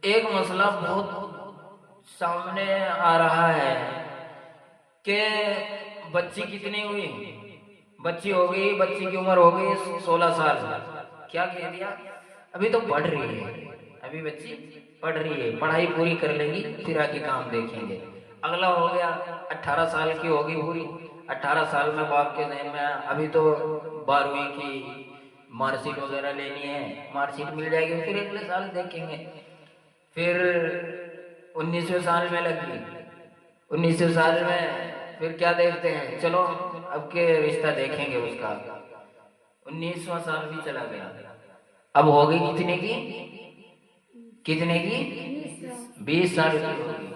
ایک مسئلہ بہت سامنے آ رہا ہے کہ بچی کتنی ہوئی، بچی ہو گئی، بچی کی عمر ہو گئی 16 سال، کیا کہہ دیا ابھی تو پڑھ رہی ہے، ابھی بچی پڑھ رہی ہے، پڑھائی پوری کر لے گی پھر آگے کام دیکھیں گے۔ اگلا ہو گیا 18 سال کی ہوگی پوری، 18 سال میں باپ کے ذہن میں ابھی تو 12ویں کی مارک شیٹ وغیرہ لینی ہے، مارک شیٹ مل جائے گی پھر اگلے سال دیکھیں گے۔ پھر 19ویں سال میں لگ گئی، 19ویں سال میں پھر کیا دیکھتے ہیں، چلو اب کے رشتہ دیکھیں گے اس کا۔ 19واں سال بھی چلا گیا، اب ہو گئی کتنے کی، کتنے کی 20 سال کی ہو گئی،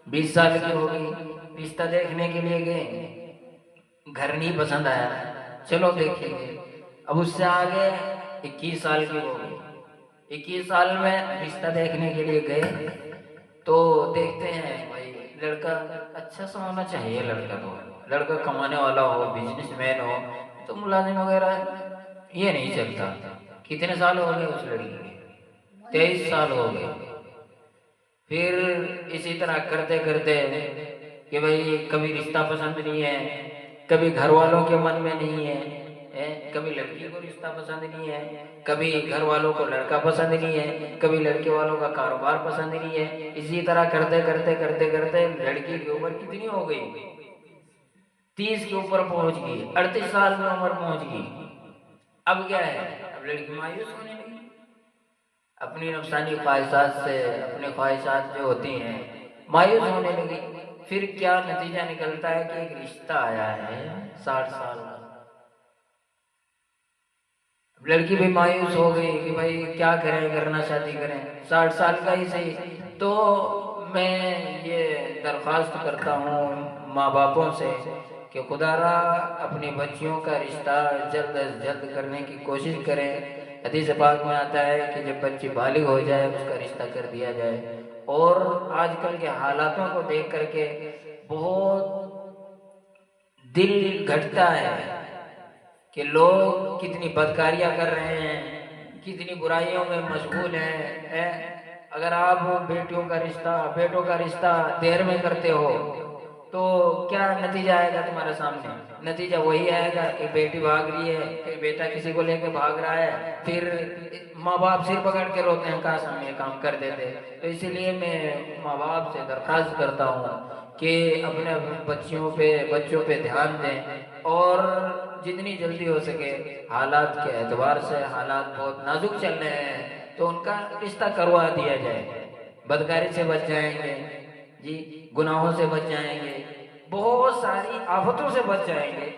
20 سال کی ہو گئی، رشتہ دیکھنے کے لیے گئے، گھر نہیں پسند آیا، چلو دیکھیں گے۔ اب اس سے آگے 21 سال کی ہو گئی، 21 سال میں رشتہ دیکھنے کے لیے گئے تو دیکھتے ہیں بھائی لڑکا اچھا سا ہونا چاہیے، لڑکا کمانے والا ہو، بزنس مین ہو، تو ملازم وغیرہ یہ نہیں چلتا۔ کتنے سال ہو گئے اس لڑکی کے، 23 سال ہو گئے۔ پھر اسی طرح کرتے کرتے کہ بھائی کبھی رشتہ پسند نہیں ہے، کبھی گھر والوں کے من میں نہیں ہے، کبھی لڑکی کو رشتہ پسند نہیں ہے، کبھی گھر والوں کو لڑکا پسند نہیں ہے، کبھی لڑکے والوں کا کاروبار پسند نہیں ہے۔ اسی طرح کرتے کرتے کرتے کرتے لڑکی کی عمر کتنی ہو گئی، 30 کے اوپر پہنچ گئی، 38 سال میں عمر پہنچ گئی۔ اب کیا ہے، اب لڑکی مایوس ہونے لگی اپنی نفسانی خواہشات سے، اپنے خواہشات جو ہوتی ہیں مایوس ہونے لگی۔ پھر کیا نتیجہ نکلتا ہے کہ ایک رشتہ آیا ہے 60 سال کا۔ لڑکی بھی مایوس ہو گئی کہ بھائی کیا کریں، کرنا شادی کریں، 60 سال کا ہی صحیح۔ تو میں یہ درخواست کرتا ہوں ماں باپوں سے کہ خدا را اپنی بچیوں کا رشتہ جلد از جلد کرنے کی کوشش کریں۔ حدیث پاک میں آتا ہے کہ جب بچی بالغ ہو جائے اس کا رشتہ کر دیا جائے۔ اور آج کل کے حالاتوں کو دیکھ کر کے بہت دل گھٹتا ہے کہ لوگ کتنی بدکاریاں کر رہے ہیں، کتنی برائیوں میں مشغول ہیں۔ اگر آپ بیٹیوں کا رشتہ، بیٹوں کا رشتہ دیر میں کرتے ہو تو کیا نتیجہ آئے گا تمہارے سامنے؟ نتیجہ وہی آئے گا کہ بیٹی بھاگ رہی ہے، پھر بیٹا کسی کو لے کے بھاگ رہا ہے، پھر ماں باپ سر پکڑ کے روتے ہیں کاش ہم یہ کام کر دیتے۔ تو اسی لیے میں ماں باپ سے درخواست کرتا ہوں کہ اپنے بچوں پہ دھیان دیں، اور جتنی جلدی ہو سکے، حالات کے اعتبار سے حالات بہت نازک چل رہے ہیں تو ان کا رشتہ کروا دیا جائے، بدکاری سے بچ جائیں گے، جی گناہوں سے بچ جائیں گے، بہت ساری آفتوں سے بچ جائیں گے۔